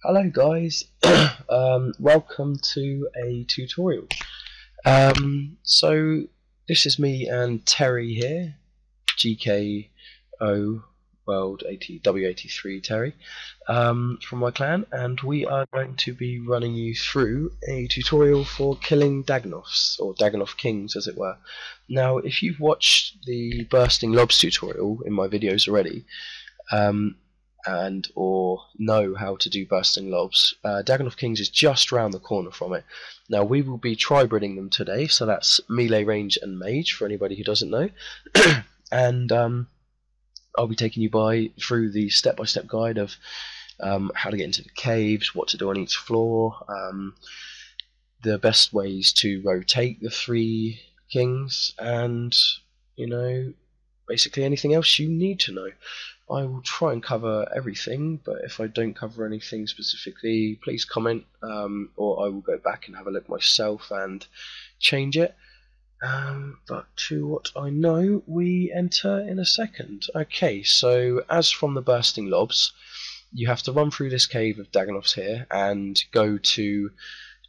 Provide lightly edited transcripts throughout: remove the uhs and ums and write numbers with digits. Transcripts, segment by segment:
Hello guys, welcome to a tutorial. So this is me and Terry here, GKO World W83 Terry, from my clan, and we are going to be running you through a tutorial for killing Dagannoths, or Dagannoth Kings as it were. Now if you've watched the Bursting Lobs tutorial in my videos already, and or know how to do Bursting Lobs, Dagannoth Kings is just round the corner from it. Now we will be tribriding them today, so that's melee, range and mage for anybody who doesn't know. And I'll be taking you through the step-by-step guide of how to get into the caves, what to do on each floor, the best ways to rotate the 3 kings, and basically anything else you need to know. I will try and cover everything, but if I don't cover anything specifically, please comment, or I will go back and have a look myself and change it. But to what I know, we enter in a second. Okay, so as from the Bursting Lobs, you have to run through this cave of Dagannoths here and go to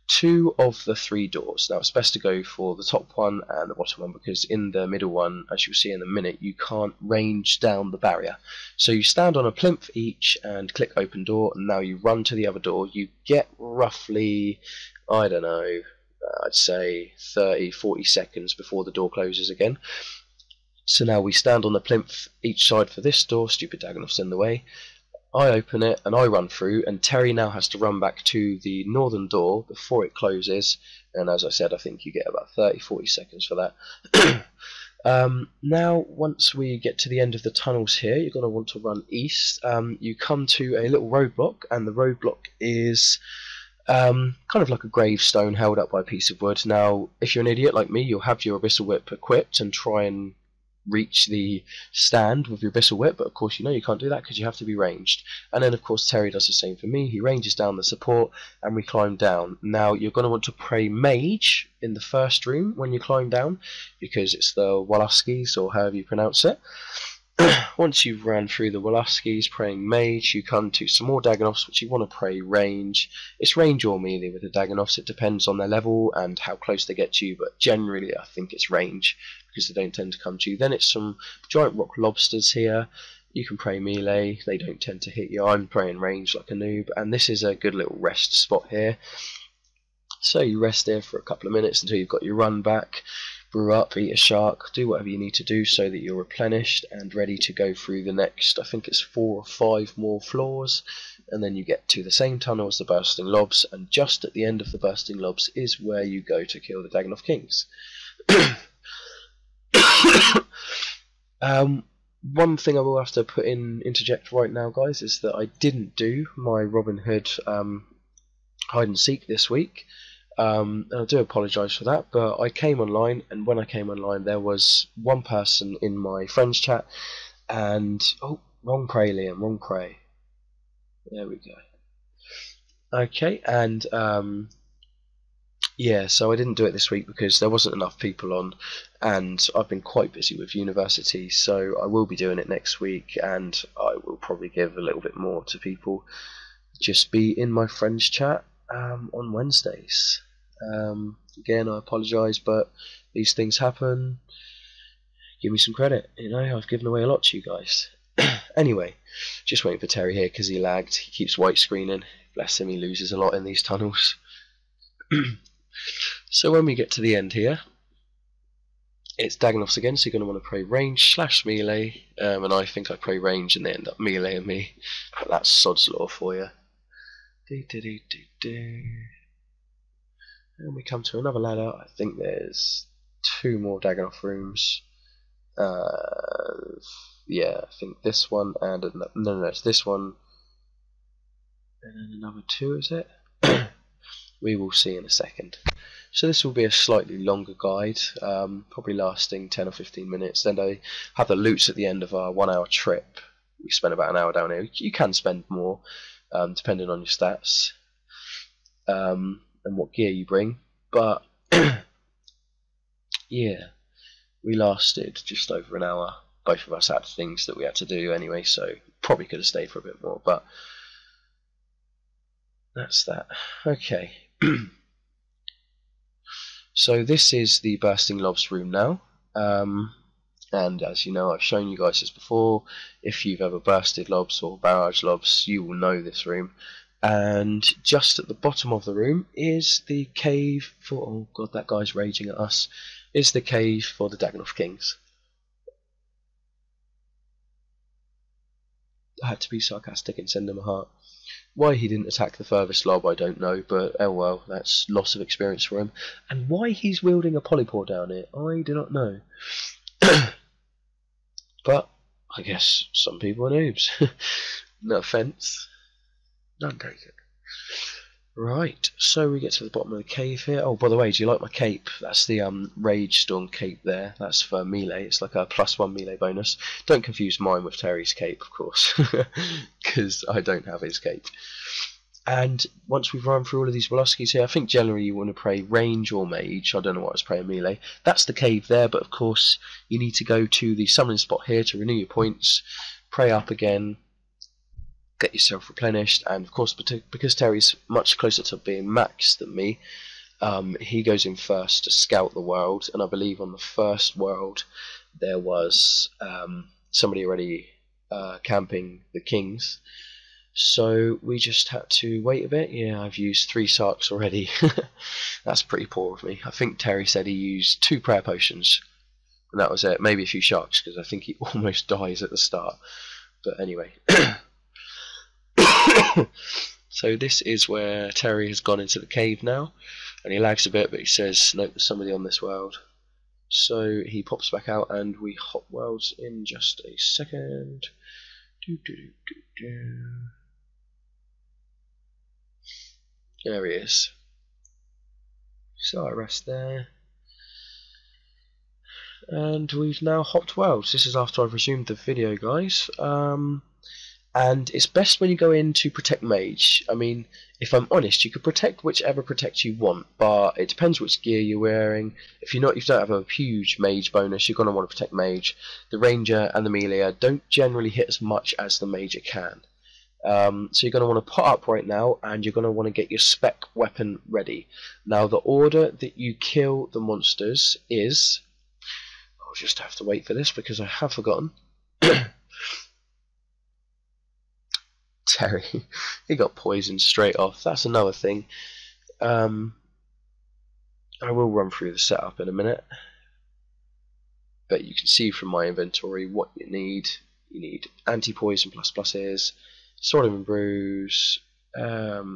2 of the 3 doors. Now it's best to go for the top one and the bottom one, because in the middle one, as you'll see in a minute, you can't range down the barrier. So you stand on a plinth each and click open door, and now you run to the other door. You get roughly, I don't know, I'd say 30-40 seconds before the door closes again. So now we stand on the plinth each side for this door. Stupid Dagannoth's in the way. I open it and I run through, and Terry now has to run back to the northern door before it closes, and as I said, I think you get about 30-40 seconds for that. Now once we get to the end of the tunnels here, you're going to want to run east. You come to a little roadblock, and the roadblock is kind of like a gravestone held up by a piece of wood. Now if you're an idiot like me, you'll have your abyssal whip equipped and try and reach the stand with your abyssal whip, but of course you can't do that because you have to be ranged. And then of course Terry does the same for me. He ranges down the support and we climb down. Now you're going to want to pray mage in the first room when you climb down, because it's the Wallaskis, or however you pronounce it. Once you've ran through the Wallaskis praying mage, you come to some more Dagannoths which you want to pray range. It's range or melee with the Dagannoths. It depends on their level and how close they get to you, but generally I think it's range because they don't tend to come to you. Then it's some giant rock lobsters here. You can pray melee, they don't tend to hit you. I'm praying range like a noob, and this is a good little rest spot here. So you rest here for a couple of minutes until you've got your run back. Brew up, eat a shark, do whatever you need to do so that you're replenished and ready to go through the next, I think it's 4 or 5 more floors, and then you get to the same tunnel as the Bursting Lobs, and just at the end of the Bursting Lobs is where you go to kill the Dagannoth Kings. One thing I will have to interject right now, guys, is that I didn't do my Robin Hood hide and seek this week. And I do apologise for that, but I came online, and when I came online there was one person in my friends chat, and wrong pray, Liam, wrong pray. There we go. Okay, and yeah, so I didn't do it this week because there wasn't enough people on, and I've been quite busy with university, so I will be doing it next week, and I will probably give a little bit more to people. Just be in my friends chat on Wednesdays. Again, I apologise, but these things happen. Give me some credit, I've given away a lot to you guys. Anyway, just waiting for Terry here because he lagged. He keeps white screening. Bless him, he loses a lot in these tunnels. So when we get to the end here, it's Dagannoths again, so you're going to want to pray range / melee, and I think I pray range and they end up meleeing me. But that's sod's law for you. And we come to another ladder. I think there's 2 more Dagannoth rooms. Yeah, I think this one and no, it's this one and then another 2, is it? We will see in a second. So this will be a slightly longer guide, probably lasting 10 or 15 minutes. Then I have the loots at the end of our 1-hour trip. We spent about an hour down here. You can spend more, depending on your stats and what gear you bring. But yeah, we lasted just over an hour. Both of us had things that we had to do anyway, so probably could have stayed for a bit more, but that's that. Okay. So this is the bursting lobs room now. And as you know, I've shown you guys this before. If you've ever bursted lobs or barrage lobs, you will know this room. And just at the bottom of the room is the cave for, oh god, that guy's raging at us, is the cave for the Dagannoth kings. I had to be sarcastic and send him a heart. Why he didn't attack the furthest lob, I don't know, but oh well, that's loss of experience for him. And why he's wielding a polypore down here, I do not know. But I guess some people are noobs. No offence. None taken. Right, so we get to the bottom of the cave here. Oh, by the way, do you like my cape? That's the Rage Storm cape there. That's for melee. It's like a +1 melee bonus. Don't confuse mine with Terry's cape, of course, because I don't have his cape. And once we've run through all of these velocities here, I think generally you want to pray range or mage. I don't know what I was praying melee. That's the cave there, but of course you need to go to the summoning spot here to renew your points, pray up again, get yourself replenished, and of course because Terry's much closer to being maxed than me, he goes in first to scout the world, and I believe on the first world there was somebody already camping the kings, so we just had to wait a bit. Yeah, I've used 3 sarks already. That's pretty poor of me. I think Terry said he used 2 prayer potions and that was it, maybe a few sharks because I think he almost dies at the start, but anyway. So this is where Terry has gone into the cave now, and he lags a bit, but he says nope, there's somebody on this world, so he pops back out and we hop worlds in just a second. There he is. So I rest there, and we've now hopped worlds. This is after I've resumed the video, guys. And it's best when you go in to protect mage. I mean, if I'm honest, you could protect whichever protect you want, but it depends which gear you're wearing. If you don't have a huge mage bonus, you're going to want to protect mage. The ranger and the melee don't generally hit as much as the major can. So you're going to want to pot up right now, and you're going to want to get your spec weapon ready. Now the order that you kill the monsters is... I'll just have to wait for this because I have forgotten. Terry, he got poisoned straight off. That's another thing. I will run through the setup in a minute, but you can see from my inventory what you need. You need anti-poison ++s, sodium and brews,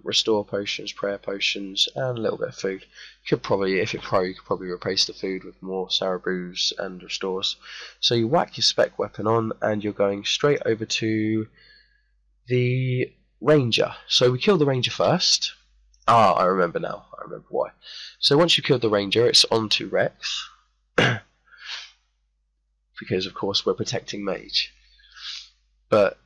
restore potions, prayer potions, and a little bit of food. You could probably, if you're pro, you could probably replace the food with more sour brews and restores. So you whack your spec weapon on, and you're going straight over to the ranger. So we kill the ranger first. Ah, I remember now. I remember why. So once you killed the ranger, it's on to Rex. Because of course we're protecting mage. But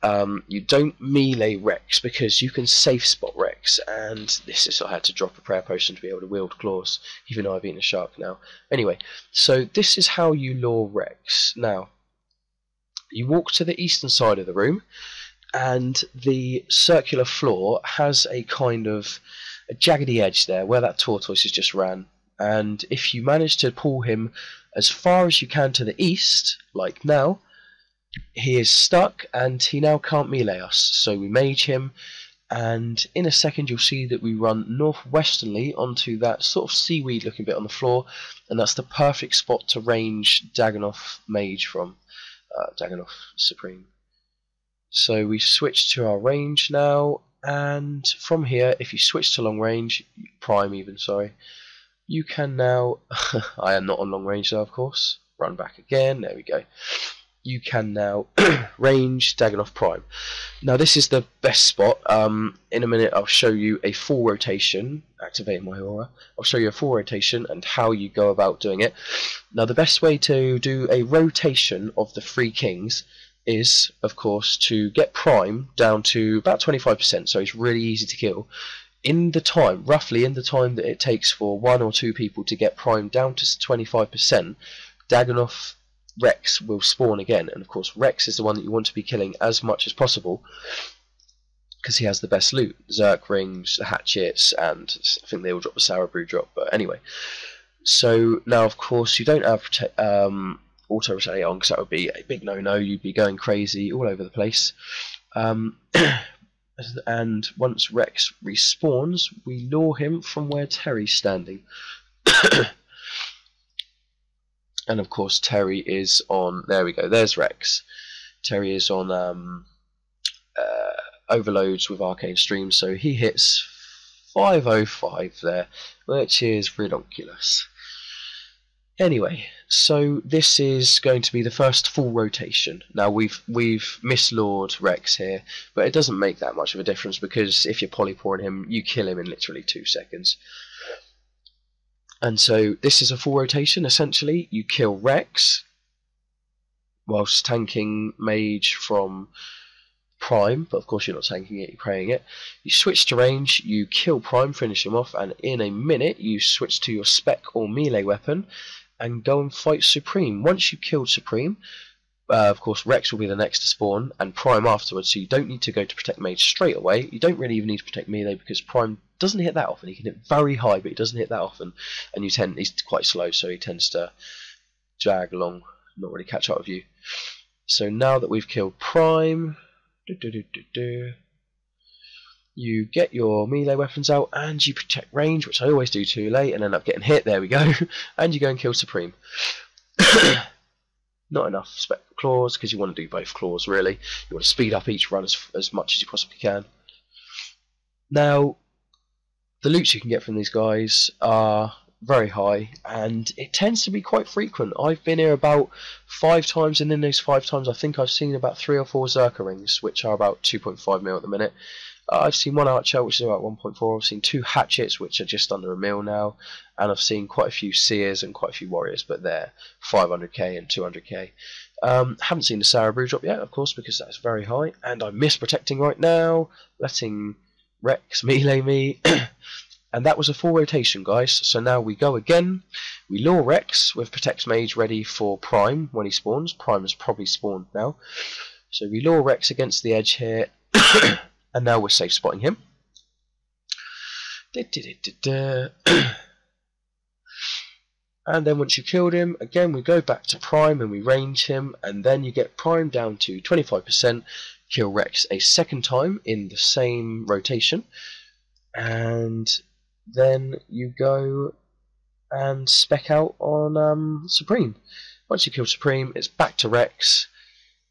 you don't melee Rex because you can safe spot Rex, and this is, I had to drop a prayer potion to be able to wield claws, even though I've eaten a shark now. Anyway, so this is how you lure Rex. Now, you walk to the eastern side of the room, and the circular floor has a kind of a jaggedy edge there where that tortoise has just ran, and if you manage to pull him as far as you can to the east, like now, he is stuck and he now can't melee us. So we mage him, and in a second you'll see that we run northwesternly onto that sort of seaweed looking bit on the floor, and that's the perfect spot to range Dagannoth mage from, Dagannoth Supreme. So we switch to our range now, and from here, if you switch to long range, prime even, sorry, you can now, I am not on long range though, of course, run back again, there we go. You can now range Dagannoth Prime. Now this is the best spot. In a minute I'll show you a full rotation, activating my aura. I'll show you a full rotation and how you go about doing it. Now the best way to do a rotation of the 3 kings is, of course, to get Prime down to about 25%, so it's really easy to kill. roughly in the time that it takes for 1 or 2 people to get Prime down to 25%, Dagannoth Rex will spawn again. And of course, Rex is the one that you want to be killing as much as possible, because he has the best loot. Zerk rings, the hatchets, and I think they all drop the sour brew drop. But anyway, so now of course you don't have auto retaliate on, because that would be a big no-no. You'd be going crazy all over the place. And once Rex respawns, we lure him from where Terry's standing. And of course Terry is on, there we go, there's Rex. Terry is on overloads with arcane streams, so he hits 505 there, which is ridiculous. Anyway, so this is going to be the first full rotation. Now we've mislawed Rex here, but it doesn't make that much of a difference, because if you're polyporing him, you kill him in literally 2 seconds. And so this is a full rotation. Essentially, you kill Rex whilst tanking Mage from Prime, but of course you're not tanking it, you're praying it. You switch to range, you kill Prime, finish him off, and in a minute you switch to your spec or melee weapon and go and fight Supreme. Once you've killed Supreme, of course Rex will be the next to spawn, and Prime afterwards, so you don't need to go to protect Mage straight away. You don't really even need to protect melee, because Prime doesn't hit that often. He can hit very high, but he doesn't hit that often, and he's quite slow, so he tends to drag along, not really catch up with you. So now that we've killed Prime, you get your melee weapons out and you protect range, which I always do too late and end up getting hit. There we go. And you go and kill Supreme. Not enough spectral claws, because you want to do both claws really. You want to speed up each run as much as you possibly can. Now, the loots you can get from these guys are very high, and it tends to be quite frequent. I've been here about 5 times, and in those 5 times I think I've seen about 3 or 4 Zerker rings, which are about 2.5 mil at the minute. I've seen 1 Archer, which is about 1.4. I've seen 2 Hatchets, which are just under a mil now, and I've seen quite a few Seers and quite a few Warriors, but they're 500k and 200k. Haven't seen the Sour Brew drop yet, of course, because that's very high, and I'm misprotecting right now, letting Rex melee me. And that was a full rotation, guys. So now we go again. We lure Rex with Protect Mage ready for Prime when he spawns. Prime has probably spawned now. So we lure Rex against the edge here. And now we're safe spotting him. And then once you killed him, again we go back to Prime and we range him. And then you get Prime down to 25%. Kill Rex a second time in the same rotation. And then you go and spec out on Supreme. Once you kill Supreme, it's back to Rex,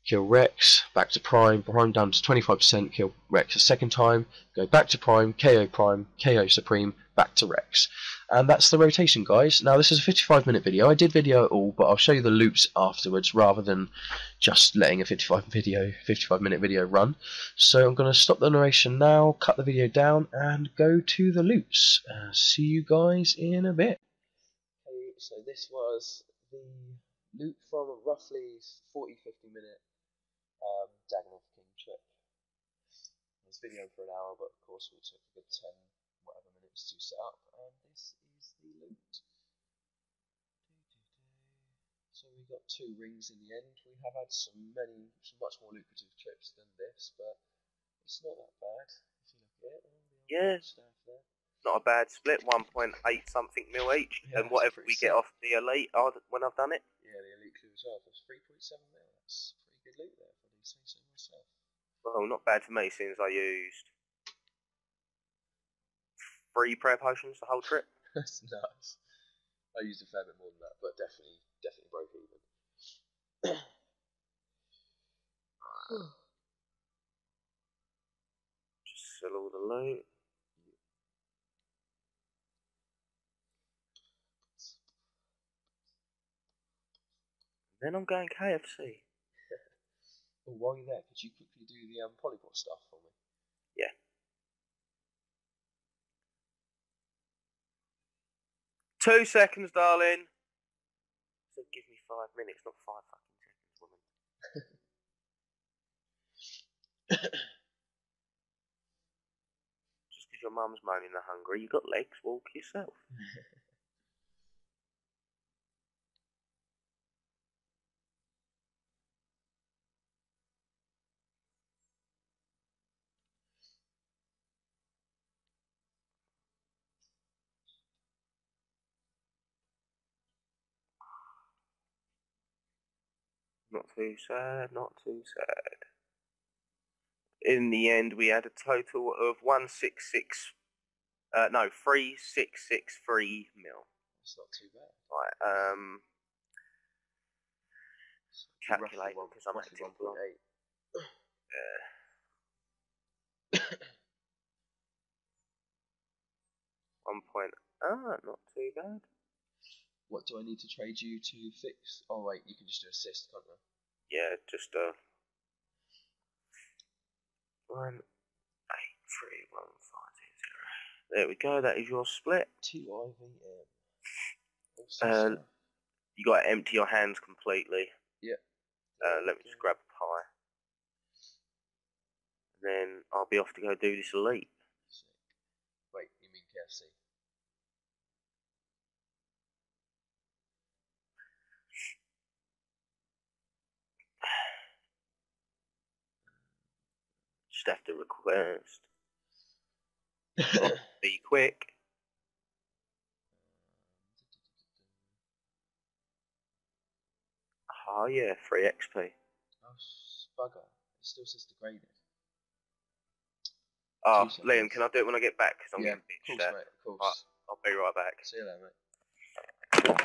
kill Rex, back to Prime, Prime down to 25%, kill Rex a second time, go back to Prime, KO Supreme, back to Rex. And that's the rotation, guys. Now this is a 55-minute video. I did video it all, but I'll show you the loops afterwards rather than just letting a 55-minute video run. So I'm going to stop the narration now, cut the video down, and go to the loops. See you guys in a bit. Okay, so this was the loop from a roughly 40-50 minute Dagannoth King trip. I was videoing for an hour, but of course we took a good 10 whatever minutes to set up, and this is the loot. So we got 2 rings in the end. We have had some much more lucrative trips than this, but it's not that bad if you look at it. Yeah, there. Not a bad split, 1.8 something mil each, Yeah, and whatever we get off the elite when I've done it. Yeah, the elite clue as well. That's 3.7 mil. That's pretty good loot there, if I do say so myself. Well, not bad for me since I used 3 prayer potions the whole trip. That's nuts. I used a fair bit more than that, but definitely broke even. Just sell all the loot. Then I'm going KFC. Well, while you're there, could you quickly do the polybot stuff for me? Yeah. Two seconds, darling. So give me 5 minutes, not 5 fucking seconds, woman. Just because you're your mum's moaning they're hungry. You got legs, walk yourself. Not too sad, not too sad. In the end, we had a total of 3663 mil. That's not too bad. Right, calculate because I'm roughly acting 1.8. Yeah. Not too bad. What do I need to trade you to fix? Oh wait, you can just do assist, can't you? Yeah, just 1831520. There we go. That is your split. 2 IVM. Awesome stuff. You got to empty your hands completely. Yeah. Let me just grab a pie. And then I'll be off to go do this elite. Sick. Wait, you mean KFC? Just have to request. Be quick. Oh yeah, free XP. Oh, bugger. It still says degraded. Oh, Liam, can I do it when I get back? Because I'm getting bitched at. Of course, mate, of course. Right, I'll be right back. See you later, mate.